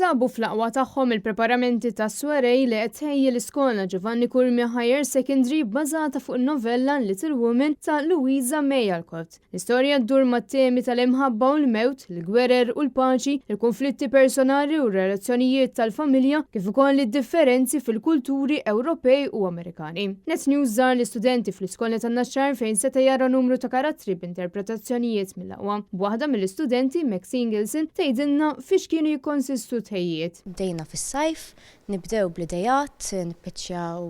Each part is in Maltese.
Jinsabu fl-aqwa tagħhom il-preparamenti tas-swerej li qed tħejji l-iskola Giovanni Kurmi Higher Secondary bbażata fuq il-novella Little Women ta' Louisa May Alcott. L-istorja ddur mat-temi tal-imħabba u l-mewt, l-gwerer u l-paċi, il-konflitti personali u r-relazzjonijiet tal-familja kif ukoll id-differenzi fil-kulturi Ewropej u Amerikani. Net News żar l-istudenti fl-iskola tan-Naxxar fejn seta' jara numru ta' karattri b'interpretazzjonijiet mill-aqwa. Waħda mill-istudenti, Maxine Gilson, tgħidilna fiex kienu jikkonsistu tħejjiet. Bdejna fis-sajf, nibdew bl-idejat, nippiċċjaw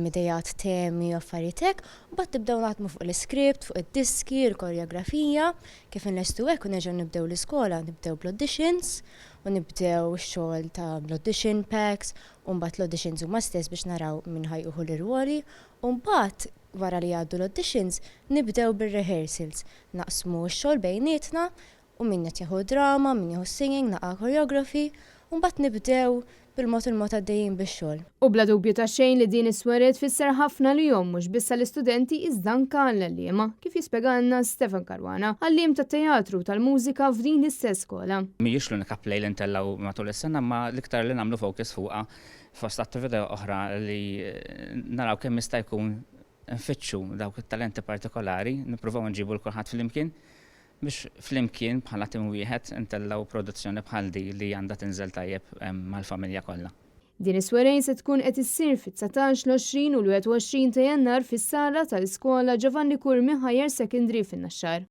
idejat temi u affarijiet hekk, u mbagħad nibdew naħdmu fuq l-iskript, fuq id-diski, l-koreografija, kif inlestu hekk u nerġgħu nibdew l-iskola, nibdew bl-auditions u nibdew x-xogħol ta' l-audition packs u mbagħad l-auditions huma stess biex naraw min ħajquħu l-irwoli u mbagħad wara li għaddu l-auditions nibdew bir-rehearsals, naqsmu x-xogħol bejnietna u min qed jieħu drama, min jieħu singing, naqa' choreography, u mbagħad nibdew bil-mod il-mod għaddejjin bix-xogħol. U bla dubju ta' xejn li din is-sweret tfisser ħafna lihom mhux biss l-istudenti iżda anke għall-għalliema, kif jispjegana Stefan Karwana, għalliem tat-teatru tal-mużika f'din l-istess skola. Mhijiex l-unika play li ntellaw matul is-sena, ma l-iktar li nagħmlu focus fuqha fost attività oħra li naraw kemm jista' jkun nfittxu dawk it-talenti partikolari, nippruvaw nġibu l-kulħadd flimkien biex flimkien bħala tim wieħed intellaw produzzjoni bħal di li għandha tinżel tajjeb mal-familja kollha. Din is-swerej se tkun qed issir fit-19, l-20 u l-21 ta' Jannar fis-sala tal-iskola Giovanni Kurmi Higher Secondary fin-Naxxar.